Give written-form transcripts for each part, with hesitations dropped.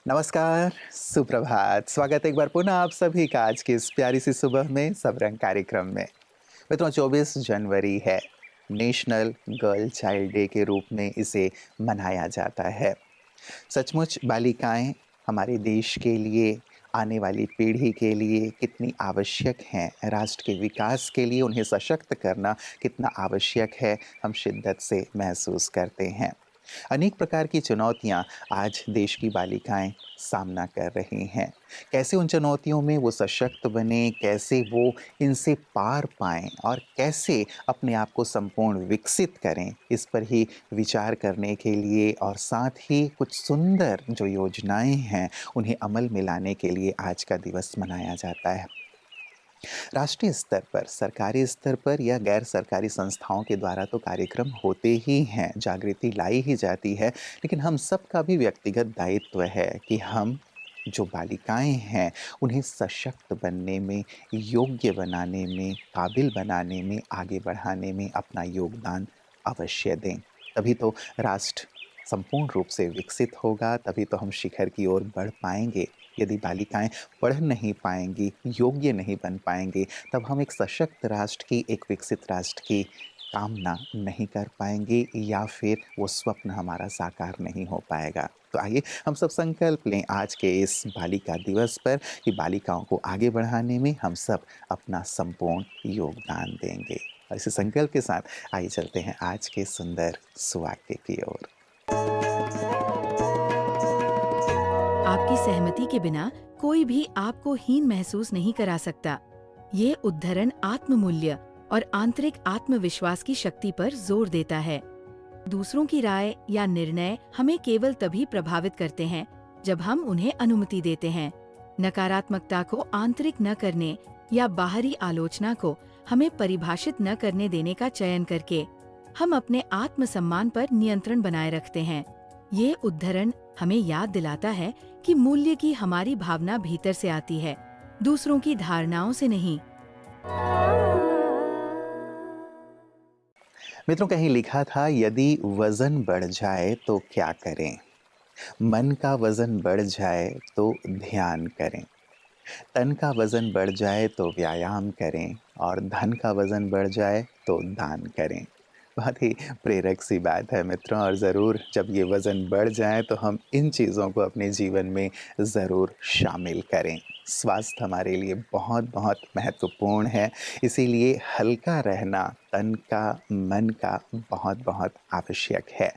नमस्कार, सुप्रभात। स्वागत है एक बार पुनः आप सभी का आज की इस प्यारी सी सुबह में सब रंग कार्यक्रम में। मित्रों 24 जनवरी है, नेशनल गर्ल चाइल्ड डे के रूप में इसे मनाया जाता है। सचमुच बालिकाएं हमारे देश के लिए, आने वाली पीढ़ी के लिए कितनी आवश्यक हैं, राष्ट्र के विकास के लिए उन्हें सशक्त करना कितना आवश्यक है, हम शिद्दत से महसूस करते हैं। अनेक प्रकार की चुनौतियां आज देश की बालिकाएं सामना कर रही हैं। कैसे उन चुनौतियों में वो सशक्त बने, कैसे वो इनसे पार पाएं और कैसे अपने आप को संपूर्ण विकसित करें, इस पर ही विचार करने के लिए और साथ ही कुछ सुंदर जो योजनाएं हैं उन्हें अमल में लाने के लिए आज का दिवस मनाया जाता है। राष्ट्रीय स्तर पर, सरकारी स्तर पर या गैर सरकारी संस्थाओं के द्वारा तो कार्यक्रम होते ही हैं, जागृति लाई ही जाती है, लेकिन हम सबका भी व्यक्तिगत दायित्व है कि हम जो बालिकाएं हैं उन्हें सशक्त बनने में, योग्य बनाने में, काबिल बनाने में, आगे बढ़ाने में अपना योगदान अवश्य दें। तभी तो राष्ट्र संपूर्ण रूप से विकसित होगा, तभी तो हम शिखर की ओर बढ़ पाएंगे। यदि बालिकाएं पढ़ नहीं पाएंगी, योग्य नहीं बन पाएंगे, तब हम एक सशक्त राष्ट्र की, एक विकसित राष्ट्र की कामना नहीं कर पाएंगे या फिर वो स्वप्न हमारा साकार नहीं हो पाएगा। तो आइए हम सब संकल्प लें आज के इस बालिका दिवस पर कि बालिकाओं को आगे बढ़ाने में हम सब अपना संपूर्ण योगदान देंगे। और इसी संकल्प के साथ आइए चलते हैं आज के सुंदर सुवाक्य की ओर। आपकी सहमति के बिना कोई भी आपको हीन महसूस नहीं करा सकता। ये उद्धरण आत्ममूल्य और आंतरिक आत्मविश्वास की शक्ति पर जोर देता है। दूसरों की राय या निर्णय हमें केवल तभी प्रभावित करते हैं जब हम उन्हें अनुमति देते हैं। नकारात्मकता को आंतरिक न करने या बाहरी आलोचना को हमें परिभाषित न करने देने का चयन करके हम अपने आत्मसम्मान पर नियंत्रण बनाए रखते हैं। ये उद्धरण हमें याद दिलाता है कि मूल्य की हमारी भावना भीतर से आती है, दूसरों की धारणाओं से नहीं। मित्रों, कहीं लिखा था, यदि वजन बढ़ जाए तो क्या करें? मन का वजन बढ़ जाए तो ध्यान करें, तन का वजन बढ़ जाए तो व्यायाम करें और धन का वजन बढ़ जाए तो दान करें। बहुत ही प्रेरक सी बात है मित्रों, और ज़रूर जब ये वज़न बढ़ जाए तो हम इन चीज़ों को अपने जीवन में ज़रूर शामिल करें। स्वास्थ्य हमारे लिए बहुत बहुत महत्वपूर्ण है, इसीलिए हल्का रहना तन का, मन का बहुत बहुत आवश्यक है।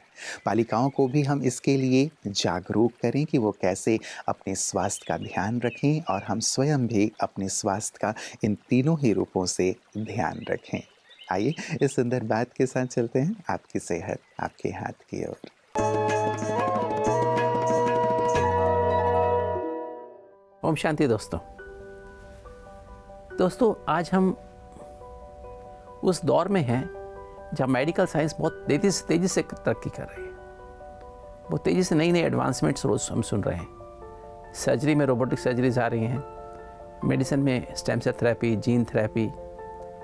बालिकाओं को भी हम इसके लिए जागरूक करें कि वो कैसे अपने स्वास्थ्य का ध्यान रखें और हम स्वयं भी अपने स्वास्थ्य का इन तीनों ही रूपों से ध्यान रखें। आइए इस सुंदर बात के साथ चलते हैं आपकी सेहत आपके हाथ की ओर। ओम शांति दोस्तों, आज हम उस दौर में हैं जहाँ मेडिकल साइंस बहुत तेज़ी से तरक्की कर रही है। बहुत तेज़ी से नई एडवांसमेंट्स रोज़ हम सुन रहे हैं। सर्जरी में रोबोटिक सर्जरीज आ रही हैं, मेडिसिन में stem cell therapy, gene therapy,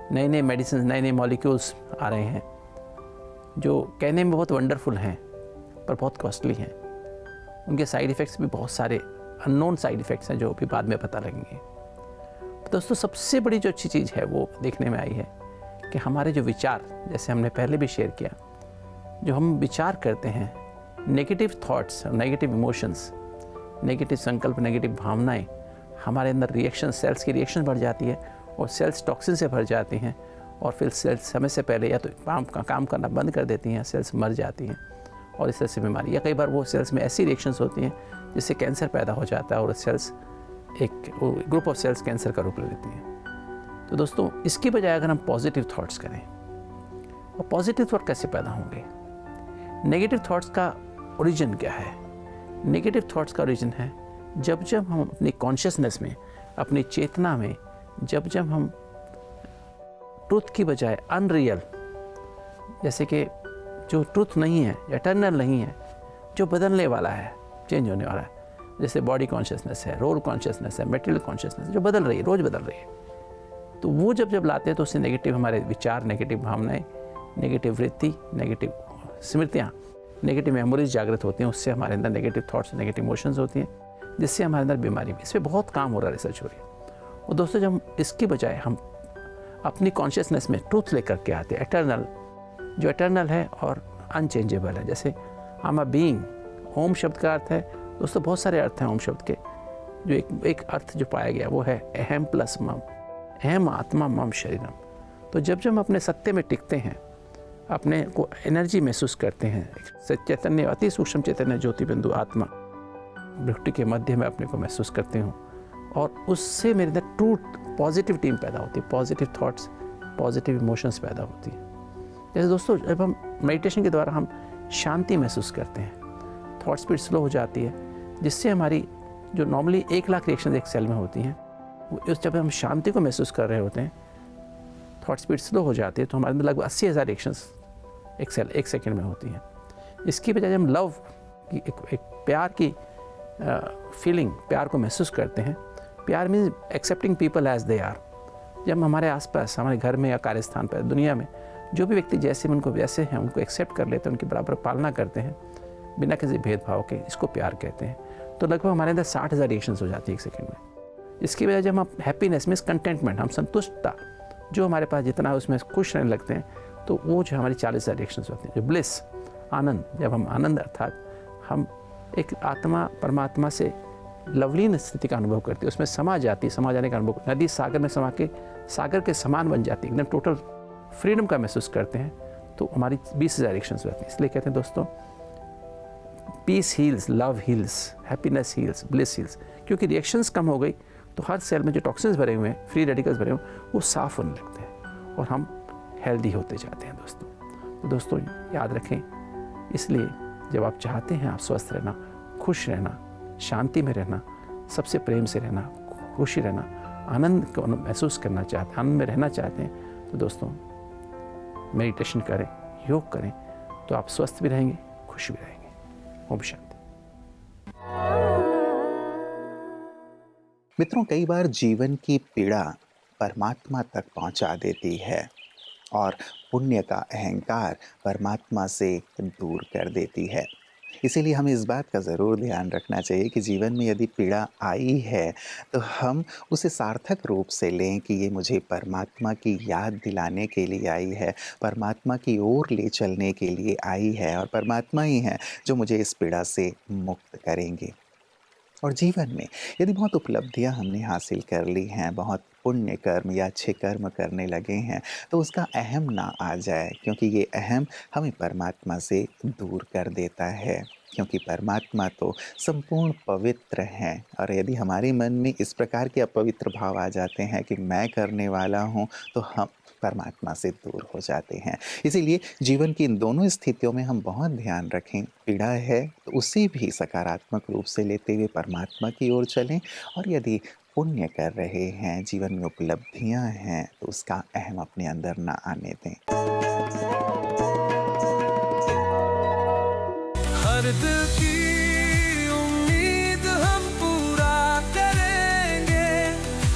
नए मेडिसिन, नए मॉलिक्यूल्स आ रहे हैं जो कहने में बहुत वंडरफुल हैं पर बहुत कॉस्टली हैं। उनके साइड इफ़ेक्ट्स भी बहुत सारे अननोन साइड इफ़ेक्ट्स हैं जो भी बाद में पता लगेंगे। दोस्तों, सबसे बड़ी जो अच्छी चीज़ है वो देखने में आई है कि हमारे जो विचार, जैसे हमने पहले भी शेयर किया, जो हम विचार करते हैं, negative thoughts, negative emotions, negative संकल्प, नेगेटिव भावनाएं, हमारे अंदर रिएक्शन, सेल्स की रिएक्शन बढ़ जाती है और सेल्स टॉक्सिन से भर जाती हैं और फिर सेल्स समय से पहले या तो काम करना बंद कर देती हैं, सेल्स मर जाती हैं और इस तरह से बीमारी, या कई बार वो सेल्स में ऐसी रिएक्शंस होती हैं जिससे कैंसर पैदा हो जाता है और सेल्स एक ग्रुप ऑफ सेल्स कैंसर का रूप ले लेती हैं। तो दोस्तों, इसकी बजाय अगर हम पॉजिटिव थॉट्स करें, और पॉजिटिव थॉट कैसे पैदा होंगे? नेगेटिव थॉट्स का ओरिजिन क्या है? नेगेटिव थॉट्स का ओरिजिन है जब हम अपनी कॉन्शियसनेस में, अपनी चेतना में, जब हम ट्रूथ की बजाय अनरियल, जैसे कि जो ट्रूथ नहीं है, एटर्नल नहीं है, जो बदलने वाला है, चेंज होने वाला है, जैसे बॉडी कॉन्शियसनेस है, रोल कॉन्शियसनेस है, मटेरियल कॉन्शियसनेस, जो बदल रही है, रोज़ बदल रही है, तो वो जब लाते हैं तो उससे नेगेटिव हमारे विचार, नेगेटिव भावनाएं, नेगेटिव वृत्ति, नेगेटिव स्मृतियाँ, नेगेटिव मेमोरीज जागृत होती हैं। उससे हमारे अंदर नेगेटिव थॉट्स, नेगेटिव इमोशंस होती हैं। जिससे हमारे अंदर बीमारी भी, इस पर बहुत काम हो रहा है, रिसर्च हो रही है। और दोस्तों जब हम इसकी बजाय हम अपनी कॉन्शियसनेस में ट्रूथ लेकर के आते हैं, एटर्नल, जो एटर्नल है और अनचेंजेबल है, जैसे हम अ बीइंग, ओम शब्द का अर्थ है दोस्तों, बहुत सारे अर्थ हैं ओम शब्द के, जो एक अर्थ जो पाया गया वो है अहम प्लस मम, अहम आत्मा मम शरीरम। तो जब हम अपने सत्य में टिकते हैं, अपने को एनर्जी महसूस करते हैं, चैतन्य, अति सूक्ष्म चैतन्य ज्योति बिंदु आत्मा भ्रुकुटी के मध्य में अपने को महसूस करते हूँ, और उससे मेरे अंदर ट्रूथ, पॉजिटिव टीम पैदा होती है, पॉजिटिव थॉट्स, पॉजिटिव इमोशंस पैदा होती है। जैसे दोस्तों जब हम मेडिटेशन के द्वारा हम शांति महसूस करते हैं, थॉट स्पीड स्लो हो जाती है, जिससे हमारी जो नॉर्मली 1,00,000 रिएक्शन एक सेल में होती हैं, वो जब हम शांति को महसूस कर रहे होते हैं, थॉट स्पीड स्लो हो जाती है, तो हमारे अंदर लगभग 80,000 रिएक्शंस एक सेकंड में होती हैं। इसकी बजाय हम लव की एक प्यार की फीलिंग, प्यार को महसूस करते हैं। प्यार means accepting people as they are. जब हमारे आसपास, हमारे घर में या कार्यस्थान पर, दुनिया में जो भी व्यक्ति जैसे उनको वैसे हैं, उनको एक्सेप्ट कर लेते हैं, उनकी बराबर पालना करते हैं बिना किसी भेदभाव के, इसको प्यार कहते हैं। तो लगभग हमारे अंदर 60,000 रिएक्शंस हो जाती है एक सेकंड में। इसकी वजह जब हम हैप्पीनेस मीन्स कंटेंटमेंट, हम संतुष्टता, जो हमारे पास जितना है उसमें खुश रहने लगते हैं, तो वो जो हमारी 40,000 रिएक्शंस होती हैं। जो ब्लिस, आनंद, जब हम आनंद अर्थात हम एक आत्मा परमात्मा से लवलीन स्थिति का अनुभव करते हैं, उसमें समा जाने का अनुभव, नदी सागर में समा के सागर के समान बन जाती है, एकदम टोटल फ्रीडम का महसूस करते हैं, तो हमारी 20,000 रिएक्शंस होती हैं। इसलिए कहते हैं दोस्तों, peace heals, love heals, happiness heals, bliss heals. क्योंकि रिएक्शंस कम हो गई तो हर सेल में जो टॉक्सिन्स भरे हुए हैं, फ्री रेडिकल्स भरे हुए हैं, वो साफ होने लगते हैं और हम हेल्दी होते जाते हैं दोस्तों। तो दोस्तों याद रखें, इसलिए जब आप चाहते हैं आप स्वस्थ रहना, खुश रहना, शांति में रहना, सबसे प्रेम से रहना, खुशी रहना, आनंद को महसूस करना चाहते हैं, आनंद में रहना चाहते हैं, तो दोस्तों मेडिटेशन करें, योग करें, तो आप स्वस्थ भी रहेंगे, खुश भी रहेंगे। ओम शांति। मित्रों, कई बार जीवन की पीड़ा परमात्मा तक पहुंचा देती है और पुण्य का अहंकार परमात्मा से दूर कर देती है। इसीलिए हमें इस बात का ज़रूर ध्यान रखना चाहिए कि जीवन में यदि पीड़ा आई है तो हम उसे सार्थक रूप से लें कि ये मुझे परमात्मा की याद दिलाने के लिए आई है, परमात्मा की ओर ले चलने के लिए आई है, और परमात्मा ही है जो मुझे इस पीड़ा से मुक्त करेंगे। और जीवन में यदि बहुत उपलब्धियां हमने हासिल कर ली हैं, बहुत पुण्य कर्म या अच्छे कर्म करने लगे हैं, तो उसका अहम ना आ जाए, क्योंकि ये अहम हमें परमात्मा से दूर कर देता है। क्योंकि परमात्मा तो संपूर्ण पवित्र हैं, और यदि हमारे मन में इस प्रकार के अपवित्र भाव आ जाते हैं कि मैं करने वाला हूँ, तो हम परमात्मा से दूर हो जाते हैं। इसीलिए जीवन की इन दोनों स्थितियों में हम बहुत ध्यान रखें। पीड़ा है तो उसे भी सकारात्मक रूप से लेते हुए परमात्मा की ओर चलें, और यदि पुण्य कर रहे हैं, जीवन में उपलब्धियां हैं, तो उसका अहम अपने अंदर ना आने दें। हर दिल की उम्मीद हम पूरा करेंगे,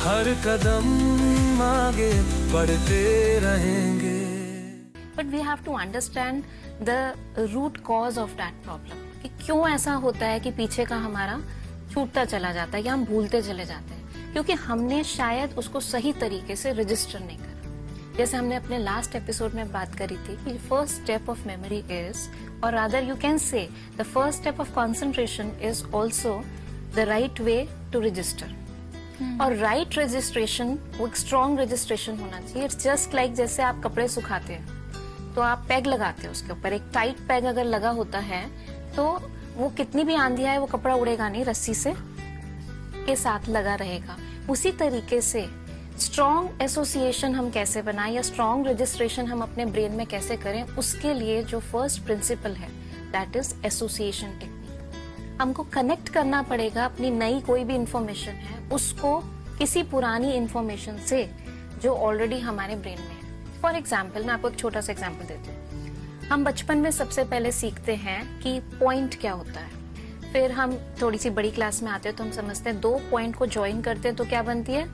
हर कदम आगे बढ़ते रहेंगे। But we have to understand the root cause of that problem, कि क्यों ऐसा होता है कि पीछे का हमारा छूटता चला जाता है या हम भूलते चले जाते हैं, क्योंकि हमने शायद उसको सही तरीके से रजिस्टर नहीं करा। जैसे हमने अपने लास्ट एपिसोड में बात करी थी कि first step of memory is, और rather you can say the first step of concentration is also the right way to register. और राइट रजिस्ट्रेशन, वो एक स्ट्रॉन्ग रजिस्ट्रेशन होना चाहिए। इट्स जस्ट लाइक जैसे आप कपड़े सुखाते हैं तो आप पैग लगाते हैं, उसके ऊपर एक टाइट पैग अगर लगा होता है तो वो कितनी भी आंधी आए वो कपड़ा उड़ेगा नहीं, रस्सी से के साथ लगा रहेगा। उसी तरीके से स्ट्रॉन्ग एसोसिएशन हम कैसे बनाएं या स्ट्रॉन्ग रजिस्ट्रेशन हम अपने ब्रेन में कैसे करें, उसके लिए जो फर्स्ट प्रिंसिपल है दैट इज एसोसिएशन टेक्निक। हमको कनेक्ट करना पड़ेगा अपनी नई कोई भी इंफॉर्मेशन है उसको किसी पुरानी इंफॉर्मेशन से जो ऑलरेडी हमारे ब्रेन में है। फॉर एग्जाम्पल, मैं आपको एक छोटा सा एग्जाम्पल देती हूँ। हम बचपन में सबसे पहले सीखते हैं कि पॉइंट क्या होता है, फिर हम थोड़ी सी बड़ी क्लास में आते हैं तो हम समझते हैं 2 पॉइंट को ज्वाइन करते हैं तो क्या बनती है,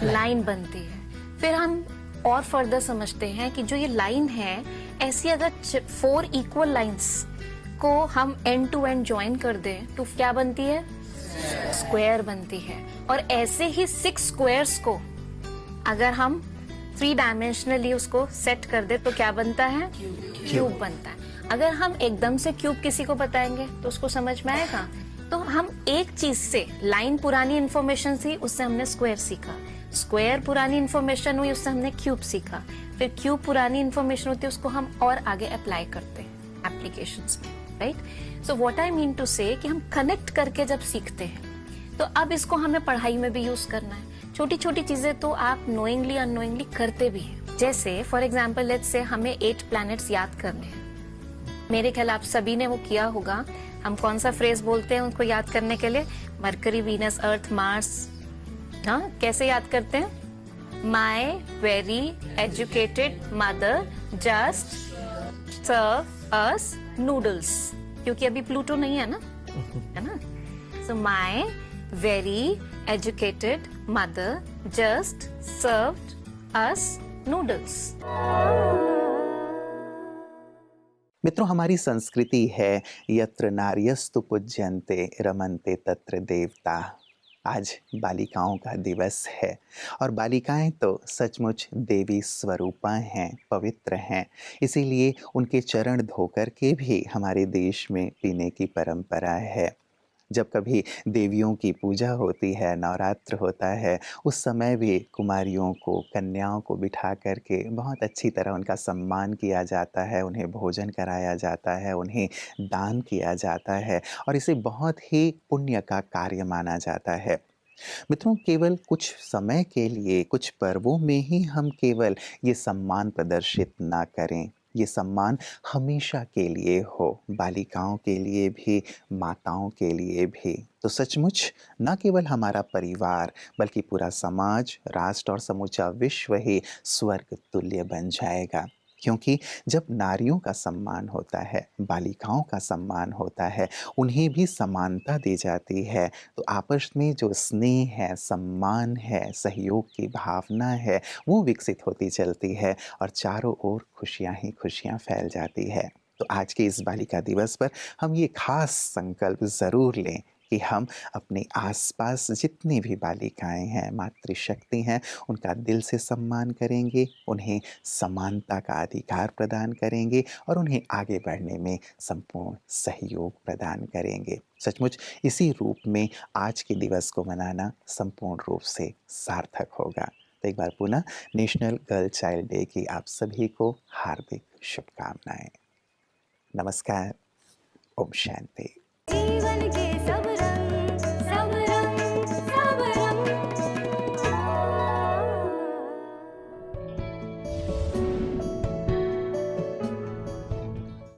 लाइन बनती है। फिर हम और फर्दर समझते हैं कि जो ये लाइन है, ऐसी अगर 4 इक्वल लाइंस को हम एंड टू एंड ज्वाइन कर दें तो क्या बनती है, स्क्वायर बनती है। और ऐसे ही 6 स्क्वायर्स को अगर हम 3 डायमेंशनली उसको सेट कर दे तो क्या बनता है? क्यूब बनता है। अगर हम एकदम से क्यूब किसी को बताएंगे तो उसको समझ में आएगा? तो हम एक चीज से, लाइन पुरानी इंफॉर्मेशन थी, उससे हमने स्क्वायर सीखा, स्क्वायर पुरानी इंफॉर्मेशन हुई, उससे हमने क्यूब सीखा, फिर क्यूब पुरानी इंफॉर्मेशन होती है, उसको हम और आगे अप्लाई करते हैं एप्लीकेशंस में, right? So what I mean to say कि हम कनेक्ट करके जब सीखते हैं तो अब इसको हमें पढ़ाई में भी यूज करना है। छोटी छोटी चीजें तो आप नोइंगली अननोइंगली करते भी हैं। जैसे फॉर एग्जाम्पल लेट्स से हमें 8 प्लैनेट्स याद करने हैं। मेरे ख्याल आप सभी ने वो किया होगा। हम कौन सा फ्रेज बोलते हैं उनको याद करने के लिए? Mercury, Venus, Earth, Mars. हाँ, कैसे याद करते हैं? My very educated mother just serve us noodles, क्योंकि अभी प्लूटो नहीं है ना, है ना? So my very educated mother just served us noodles. मित्रों, हमारी संस्कृति है यत्र नार्यस्तु पूज्यन्ते रमन्ते तत्र देवता। आज बालिकाओं का दिवस है और बालिकाएं तो सचमुच देवी स्वरूपा हैं, पवित्र हैं। इसीलिए उनके चरण धोकर के भी हमारे देश में पीने की परंपरा है। जब कभी देवियों की पूजा होती है, नवरात्र होता है, उस समय भी कुमारियों को, कन्याओं को बिठा करके बहुत अच्छी तरह उनका सम्मान किया जाता है, उन्हें भोजन कराया जाता है, उन्हें दान किया जाता है और इसे बहुत ही पुण्य का कार्य माना जाता है। मित्रों, केवल कुछ समय के लिए, कुछ पर्वों में ही हम केवल ये सम्मान प्रदर्शित ना करें। ये सम्मान हमेशा के लिए हो, बालिकाओं के लिए भी, माताओं के लिए भी। तो सचमुच न केवल हमारा परिवार बल्कि पूरा समाज, राष्ट्र और समूचा विश्व ही स्वर्ग तुल्य बन जाएगा। क्योंकि जब नारियों का सम्मान होता है, बालिकाओं का सम्मान होता है, उन्हें भी समानता दी जाती है, तो आपस में जो स्नेह है, सम्मान है, सहयोग की भावना है, वो विकसित होती चलती है और चारों ओर खुशियां ही खुशियां फैल जाती है। तो आज के इस बालिका दिवस पर हम ये खास संकल्प ज़रूर लें कि हम अपने आसपास जितनी भी बालिकाएं हैं, मातृशक्ति हैं, उनका दिल से सम्मान करेंगे, उन्हें समानता का अधिकार प्रदान करेंगे और उन्हें आगे बढ़ने में संपूर्ण सहयोग प्रदान करेंगे। सचमुच इसी रूप में आज के दिवस को मनाना संपूर्ण रूप से सार्थक होगा। तो एक बार पुनः नेशनल गर्ल चाइल्ड डे की आप सभी को हार्दिक शुभकामनाएं। नमस्कार। ओम शांति। जीवन के सब